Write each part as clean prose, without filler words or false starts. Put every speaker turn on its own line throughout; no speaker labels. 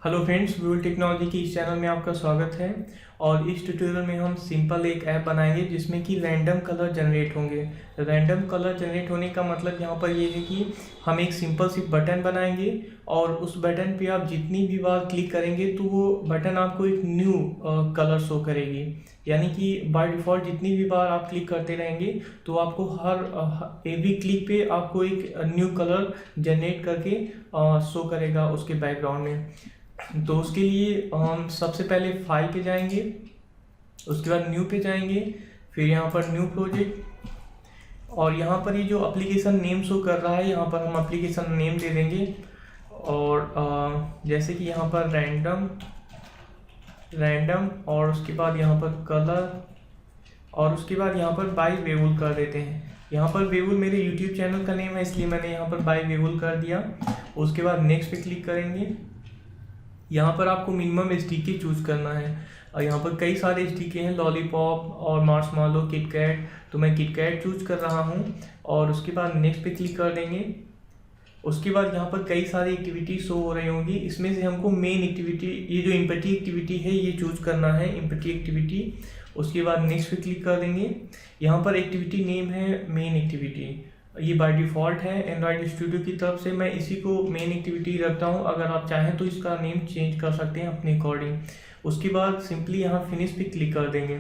Hello friends, व्यूल technology के इस channel में आपका स्वागत है। और इस ट्यूटोरियल में हम सिंपल एक ऐप बनाएंगे जिसमें कि रैंडम कलर जनरेट होंगे। रैंडम कलर जनरेट होने का मतलब यहाँ पर ये है कि हम एक सिंपल सी बटन बनाएंगे और उस बटन पे आप जितनी भी बार क्लिक करेंगे तो वो बटन आपको एक न्यू कलर शो करेगी। यानी कि बाय डिफ़ॉल्ट जितनी भी बार आप क्लिक करते रहेंगे तो आपको हर एवरी क्लिक पे आपको एक न्यू कलर जनरेट करके शो करेगा उसके बैकग्राउंड में। तो उसके लिए हम सबसे पहले फाइल पे जाएंगे, उसके बाद न्यू पे जाएंगे, फिर यहाँ पर न्यू प्रोजेक्ट और यहाँ पर ये जो एप्लीकेशन नेम शो कर रहा है यहाँ पर हम एप्लीकेशन नेम दे देंगे। और जैसे कि यहाँ पर रैंडम और उसके बाद यहाँ पर कलर और उसके बाद यहाँ पर बाय वेवुल कर देते हैं। यहाँ पर वेवुल मेरे यूट्यूब चैनल का नेम है इसलिए मैंने यहाँ पर बाय वेवुल कर दिया। उसके बाद नेक्स्ट पे क्लिक करेंगे। यहाँ पर आपको मिनिमम एसडीके चूज करना है और यहाँ पर कई सारे एसडीके हैं, लॉलीपॉप और मार्शमैलो, किटकैट, तो मैं किटकैट चूज कर रहा हूँ। और उसके बाद नेक्स्ट पे क्लिक कर देंगे। उसके बाद यहाँ पर कई सारी एक्टिविटी शो हो रही होंगी, इसमें से हमको मेन एक्टिविटी, ये जो एम्पैथी एक्टिविटी है ये चूज करना है, एम्पैथी एक्टिविटी। उसके बाद नेक्स्ट पे क्लिक कर देंगे। यहाँ पर एक्टिविटी नेम है मेन एक्टिविटी, ये बाय डिफ़ॉल्ट है एंड्रॉयड स्टूडियो की तरफ से, मैं इसी को मेन एक्टिविटी रखता हूँ। अगर आप चाहें तो इसका नेम चेंज कर सकते हैं अपने अकॉर्डिंग। उसके बाद सिंपली यहाँ फिनिश पे क्लिक कर देंगे।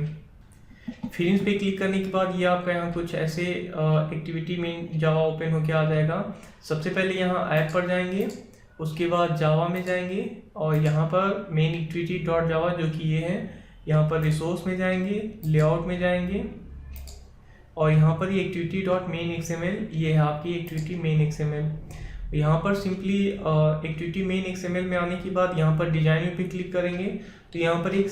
फिनिश पे क्लिक करने के बाद ये आपका यहाँ कुछ ऐसे एक्टिविटी में जावा ओपन होके आ जाएगा। सबसे पहले यहाँ ऐप पर जाएंगे, उसके बाद जावा में जाएंगे और यहाँ पर मेन एक्टिविटी डॉट जावा जो कि ये है, यहाँ पर रिसोर्स में जाएंगे, लेआउट में जाएंगे और यहाँ पर ये एक्टिविटी डॉट मेन एक्सएमएल, ये है आपकी एक्टिविटी मेन एक्सएमएल। यहाँ पर सिंपली एक्टिविटी मेन एक्सएमएल में आने के बाद यहाँ पर डिजाइन पे क्लिक करेंगे तो यहाँ पर एक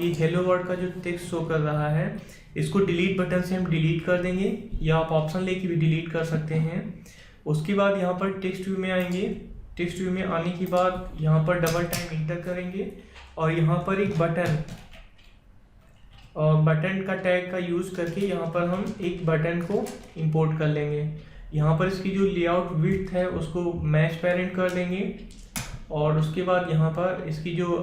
ये हेलो वर्ड का जो टेक्स्ट शो कर रहा है इसको डिलीट बटन से हम डिलीट कर देंगे, या आप ऑप्शन लेके भी डिलीट कर सकते हैं। उसके बाद यहाँ पर टेक्स्ट व्यू में आएंगे। टेक्स्ट व्यू में आने के बाद यहाँ पर डबल टाइम इंटर करेंगे और यहाँ पर एक बटन का टैग का यूज़ करके यहाँ पर हम एक बटन को इंपोर्ट कर लेंगे। यहाँ पर इसकी जो लेआउट विड्थ है उसको मैच पेरेंट कर देंगे और उसके बाद यहाँ पर इसकी जो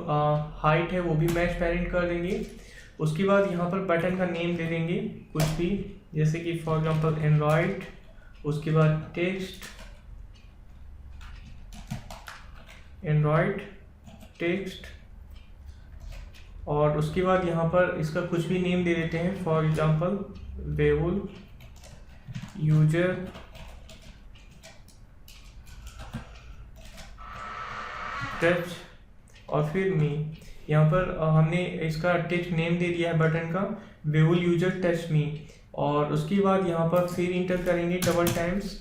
हाइट है वो भी मैच पेरेंट कर देंगे। उसके बाद यहाँ पर बटन का नेम दे देंगे कुछ भी, जैसे कि फॉर एग्जांपल एंड्रॉयड। उसके बाद टेक्स्ट, एंड्रॉयड टेक्स्ट और उसके बाद यहाँ पर इसका कुछ भी नेम दे देते हैं, फॉर एग्जांपल वेवुल यूजर टच और फिर मी। यहाँ पर हमने इसका टेक्स्ट नेम दे दिया है बटन का, वेवुल यूजर टच मी। और उसके बाद यहाँ पर फिर इंटर करेंगे डबल टाइम्स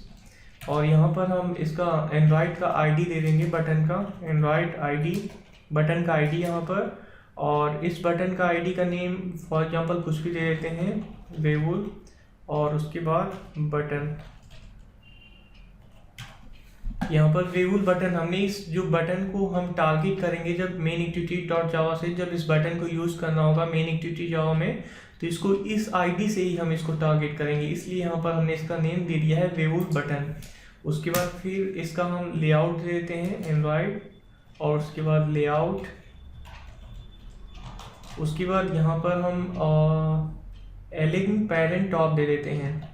और यहाँ पर हम इसका एंड्रॉयड का आईडी दे देंगे, बटन का एंड्रॉयड आईडी, बटन का आईडी यहाँ पर। और इस बटन का आईडी का नेम फॉर एग्जांपल कुछ भी दे देते हैं, वेवुल और उसके बाद बटन। यहाँ पर वेवुल बटन, हमने इस जो बटन को हम टारगेट करेंगे जब मेन एक्टिविटी डॉट जावा से, जब इस बटन को यूज़ करना होगा मेन एक्टिविटी जावा में, तो इसको इस आईडी से ही हम इसको टारगेट करेंगे, इसलिए यहाँ पर हमने इसका नेम दे दिया है वेवुल बटन। उसके बाद फिर इसका हम लेआउट दे देते हैं एंड्रॉयड और उसके बाद लेआउट। उसके बाद यहाँ पर हम एलिंग पेरेंट टॉप दे देते हैं,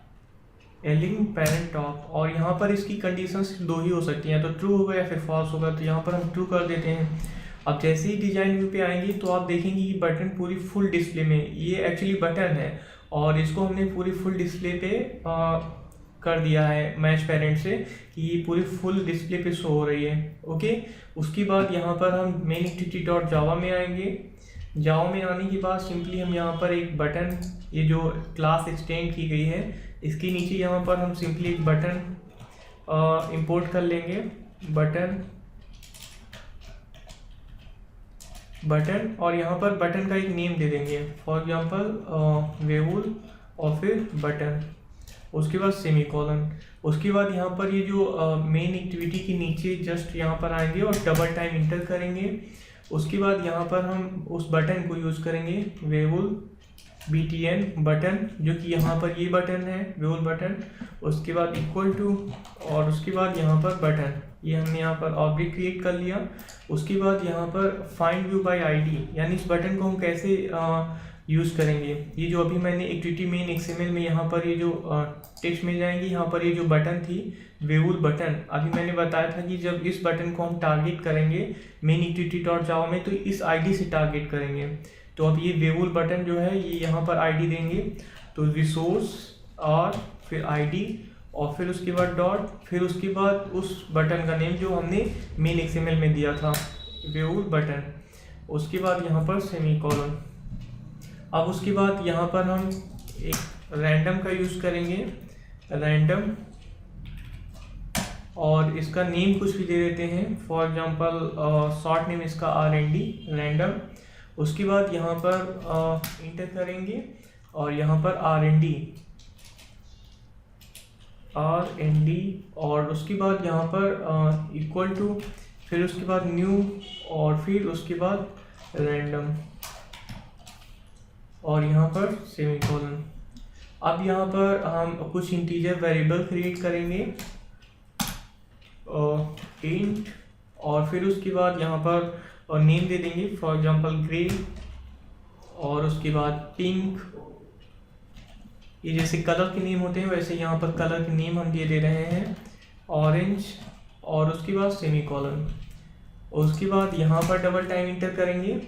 एलिंग पेरेंट टॉप। और यहाँ पर इसकी कंडीशंस दो ही हो सकती हैं, तो ट्रू होगा या फिर फॉल्स होगा, तो यहाँ पर हम ट्रू कर देते हैं। अब जैसे ही डिजाइन व्यू पे आएंगे तो आप देखेंगे कि बटन पूरी फुल डिस्प्ले में, ये एक्चुअली बटन है और इसको हमने पूरी फुल डिस्प्ले पे कर दिया है मैच पेरेंट से कि ये पूरी फुल डिस्प्ले पे शो हो रही है। ओके, उसके बाद यहाँ पर हम मेन एक्टिविटी डॉट जावा में आएंगे। जावा में आने के बाद सिंपली हम यहाँ पर एक बटन, ये जो क्लास एक्सटेंड की गई है इसके नीचे यहाँ पर हम सिंपली एक बटन इंपोर्ट कर लेंगे, बटन और यहाँ पर बटन का एक नेम दे देंगे, फॉर एग्जांपल वेवुल और फिर बटन। उसके बाद सेमीकोलन। उसके बाद यहाँ पर ये जो मेन एक्टिविटी के नीचे जस्ट यहाँ पर आएंगे और डबल टाइम इंटर करेंगे। उसके बाद यहाँ पर हम उस बटन को यूज़ करेंगे, वेवुल btn बटन, जो कि यहाँ पर ये बटन है वेवल बटन, उसके बाद इक्वल टू, और उसके बाद यहाँ पर बटन, ये हमने यहाँ पर ऑब्जेक्ट क्रिएट कर लिया। उसके बाद यहाँ पर फाइंड व्यू बाय आईडी, यानी इस बटन को हम कैसे यूज़ करेंगे। ये जो अभी मैंने एक्टिविटी मेन XML में यहाँ पर ये जो टेक्स्ट मिल जाएंगी, यहाँ पर ये जो बटन थी वेवल बटन, अभी मैंने बताया था कि जब इस बटन को हम टारगेट करेंगे मेन एक्टिविटी डॉट जावा में तो इस आईडी से टारगेट करेंगे। तो अब ये वेवल बटन जो है ये यहाँ पर आईडी देंगे, तो रिसोर्स और फिर आईडी और फिर उसके बाद डॉट, फिर उसके बाद उस बटन का नेम जो हमने मेन XML में दिया था वेवल बटन, उसके बाद यहाँ पर सेमीकोलन। अब उसके बाद यहाँ पर हम एक रैंडम का यूज़ करेंगे, रैंडम, और इसका नेम कुछ भी दे देते हैं, फॉर एग्जांपल शॉर्ट नेम इसका RND रैंडम। उसके बाद यहाँ पर इंटर करेंगे और यहाँ पर RND, और उसके बाद यहाँ पर इक्वल टू, फिर उसके बाद न्यू, और फिर उसके बाद रैंडम, और यहाँ पर सेमीकोलन। अब यहाँ पर हम कुछ इंटीजर वेरिएबल क्रिएट करेंगे, इंट, और फिर उसके बाद यहाँ पर नेम दे देंगे, फॉर एग्जांपल ग्रे, और उसके बाद पिंक। ये जैसे कलर के नेम होते हैं वैसे यहाँ पर कलर के नेम हम दे रहे हैं, ऑरेंज, और उसके बाद सेमीकोलन। उसके बाद यहाँ पर डबल टाइम इंटर करेंगे।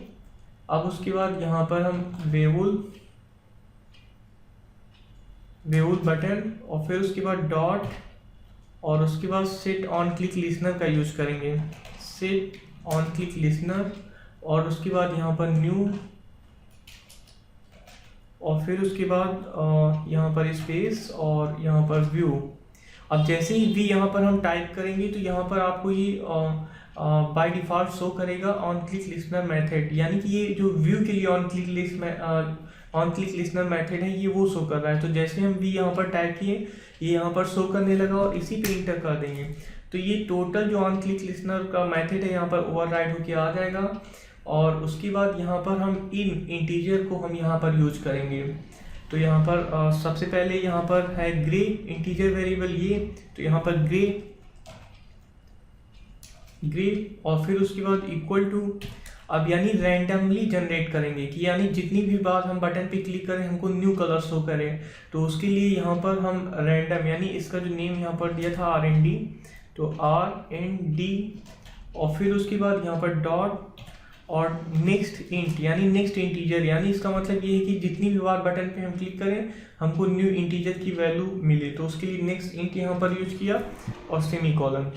अब उसके बाद यहाँ पर हम वेवल बटन, और फिर उसके बाद डॉट, और उसके बाद सेट ऑन क्लिक लिसनर का यूज करेंगे, सेट ऑन क्लिक लिसनर, और उसके बाद यहाँ पर न्यू, और फिर उसके बाद यहाँ पर स्पेस, और यहाँ पर व्यू। अब जैसे ही वी यहाँ पर हम टाइप करेंगे तो यहाँ पर आपको ये बाय डिफ़ॉल्ट शो करेगा ऑन क्लिक लिसनर मेथड, यानी कि ये जो व्यू के लिए ऑन क्लिक लिसनर मेथड है ये वो शो कर रहा है। तो जैसे हम वी यहाँ पर टाइप किए ये यहाँ पर शो करने लगा, और इसी पे इंटर कर देंगे तो ये टोटल जो ऑन क्लिक लिसनर का मेथड है यहाँ पर ओवरराइड होके आ जाएगा। और उसके बाद यहाँ पर हम इन इंटीजर को हम यहाँ पर यूज करेंगे। तो यहाँ पर सबसे पहले यहाँ पर है ग्रे इंटीजर वेरिएबल ये, तो यहाँ पर ग्रे, और फिर उसके बाद इक्वल टू, अब यानी रैंडमली जनरेट करेंगे कि यानी जितनी भी बार हम बटन पे क्लिक करें हमको न्यू कलर शो करें। तो उसके लिए यहाँ पर हम रैंडम, यानी इसका जो नेम यहाँ पर दिया था RND, तो RND, और फिर उसके बाद यहाँ पर डॉट और नेक्स्ट इंट, यानी नेक्स्ट इंटीजर, यानी इसका मतलब ये है कि जितनी भी बार बटन पे हम क्लिक करें हमको न्यू इंटीजर की वैल्यू मिले, तो उसके लिए नेक्स्ट इंट यहाँ पर यूज किया, और सेमीकोलन।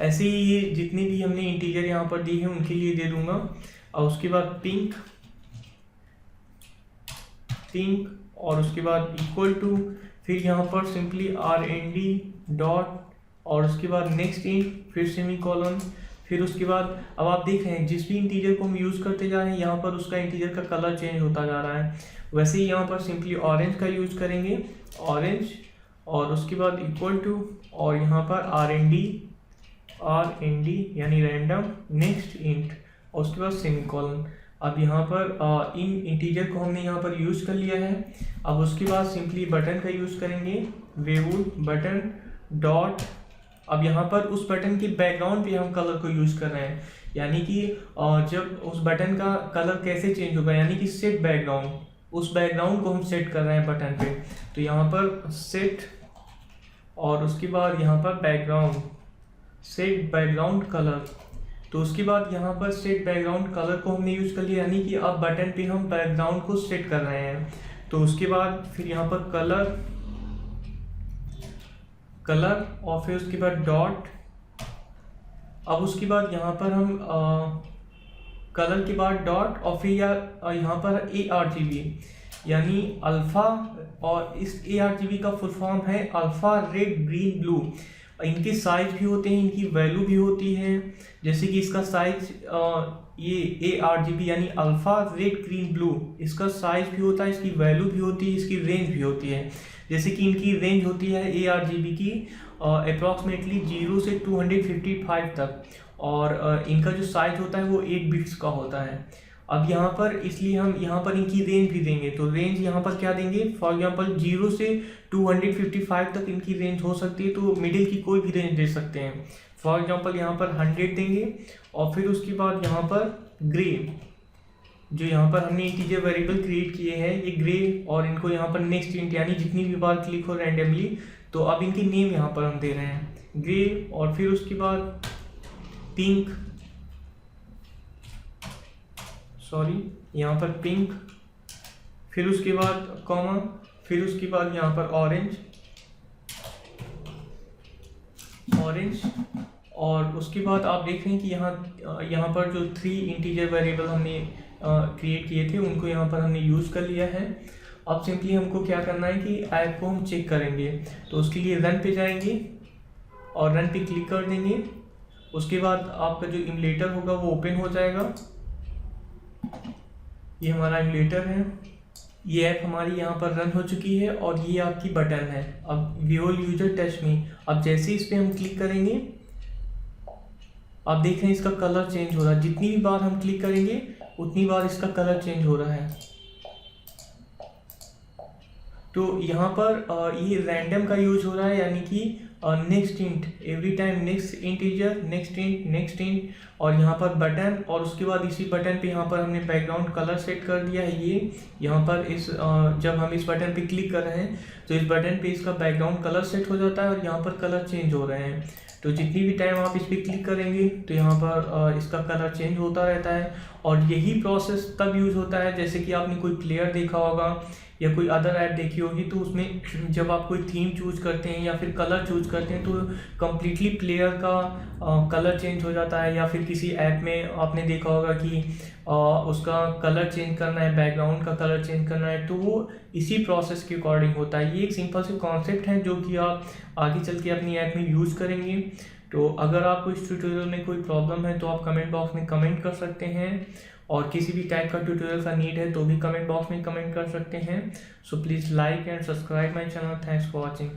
ऐसे ही ये जितनी भी हमने इंटीजर यहाँ पर दी है उनके लिए दे दूंगा। और उसके बाद पिंक, और उसके बाद इक्वल टू, फिर यहाँ पर सिंपली RND डॉट, और उसके बाद नेक्स्ट इंट, फिर सेमीकोलन। फिर उसके बाद अब आप देख रहे हैं जिस भी इंटीजर को हम यूज़ करते जा रहे हैं यहाँ पर उसका इंटीजर का कलर चेंज होता जा रहा है। वैसे ही यहाँ पर सिंपली ऑरेंज का यूज करेंगे, ऑरेंज, और उसके बाद इक्वल टू, और यहाँ पर RND यानी रैंडम, नेक्स्ट इंट, और उसके बाद सेमीकोलन। अब यहाँ पर इन इंटीजर को हमने यहाँ पर यूज कर लिया है। अब उसके बाद सिंपली बटन का यूज करेंगे, वेवल बटन डॉट। अब यहाँ पर उस बटन के बैकग्राउंड पे हम कलर को यूज कर रहे हैं, यानी कि जब उस बटन का कलर कैसे चेंज होगा, यानी कि सेट बैकग्राउंड, उस बैकग्राउंड को हम सेट कर रहे हैं बटन पे। तो यहाँ पर सेट, और उसके बाद यहाँ पर बैकग्राउंड, सेट बैकग्राउंड कलर। तो उसके बाद यहाँ पर सेट बैकग्राउंड कलर को हमने यूज कर लिया, यानी कि अब बटन पे हम बैकग्राउंड को सेट कर रहे हैं। तो उसके बाद फिर यहाँ पर कलर, और फिर उसके बाद डॉट। अब उसके बाद यहाँ पर हम कलर के बाद डॉट, और फिर यहाँ पर ARGB यानी अल्फा, और इस ARGB का फुल फॉर्म है अल्फा रेड ग्रीन ब्लू। इनके साइज भी होते हैं, इनकी वैल्यू भी होती है। जैसे कि इसका साइज ये ARGB यानी अल्फा रेड ग्रीन ब्लू, इसका साइज भी होता है, इसकी वैल्यू भी होती है, इसकी रेंज भी होती है। जैसे कि इनकी रेंज होती है ARGB की अप्रॉक्सीमेटली 0 से 255 तक, और इनका जो साइज होता है वो 8 बिट्स का होता है। अब यहाँ पर इसलिए हम यहाँ पर इनकी रेंज भी देंगे, तो रेंज यहाँ पर क्या देंगे, फॉर एग्जांपल 0 से 255 तक इनकी रेंज हो सकती है, तो मिडिल की कोई भी रेंज दे सकते हैं। फॉर एग्जांपल यहाँ पर 100 देंगे, और फिर उसके बाद यहाँ पर ग्रे, जो यहाँ पर हमने इंटीजर वेरिएबल क्रिएट किए हैं ये ग्रे, और इनको यहाँ पर नेक्स्ट इंट यानी जितनी भी बार क्लिक हो रैंडमली, तो अब इनकी नेम यहाँ पर हम दे रहे हैं ग्रे, और फिर उसके बाद पिंक, सॉरी यहाँ पर पिंक, फिर उसके बाद कॉमा, फिर उसके बाद यहाँ पर ऑरेंज, और उसके बाद आप देख रहे हैं कि यहाँ पर जो 3 इंटीजर वेरिएबल हमने क्रिएट किए थे उनको यहाँ पर हमने यूज़ कर लिया है। अब सिंपली हमको क्या करना है कि ऐप को हम चेक करेंगे, तो उसके लिए रन पे जाएंगे और रन पे क्लिक कर देंगे। उसके बाद आपका जो इमुलेटर होगा वो ओपन हो जाएगा। ये हमारा इमुलेटर है, ये ऐप हमारी यहाँ पर रन हो चुकी है, और ये आपकी बटन है। अब व्यूअर यूजर टच मी, अब जैसे इस पर हम क्लिक करेंगे आप देख रहे हैं इसका कलर चेंज हो रहा है, जितनी भी बार हम क्लिक करेंगे उतनी बार इसका कलर चेंज हो रहा है। तो यहाँ पर ये रैंडम का यूज हो रहा है, यानी कि next int, every time next integer, next int, और यहाँ पर बटन, और उसके बाद इसी बटन पे यहाँ पर हमने बैकग्राउंड कलर सेट कर दिया है। ये यहाँ पर इस जब हम इस बटन पे क्लिक कर रहे हैं तो इस बटन पे इसका बैकग्राउंड कलर सेट हो जाता है, और यहाँ पर कलर चेंज हो रहे हैं। तो जितनी भी टाइम आप इस पर क्लिक करेंगे तो यहाँ पर इसका कलर चेंज होता रहता है। और यही प्रोसेस तब यूज़ होता है जैसे कि आपने कोई प्लेयर देखा होगा या कोई अदर ऐप देखी होगी, तो उसमें जब आप कोई थीम चूज करते हैं या फिर कलर चूज करते हैं तो कम्प्लीटली प्लेयर का कलर चेंज हो जाता है। या फिर किसी ऐप में आपने देखा होगा कि उसका कलर चेंज करना है, बैकग्राउंड का कलर चेंज करना है, तो वो इसी प्रोसेस के अकॉर्डिंग होता है। ये एक सिंपल से कॉन्सेप्ट है जो कि आप आगे चल के अपनी ऐप में यूज़ करेंगे। तो अगर आपको इस ट्यूटोरियल में कोई प्रॉब्लम है तो आप कमेंट बॉक्स में कमेंट कर सकते हैं, और किसी भी टाइप का ट्यूटोरियल का नीड है तो भी कमेंट बॉक्स में कमेंट कर सकते हैं। So please like and subscribe my channel. Thanks for watching.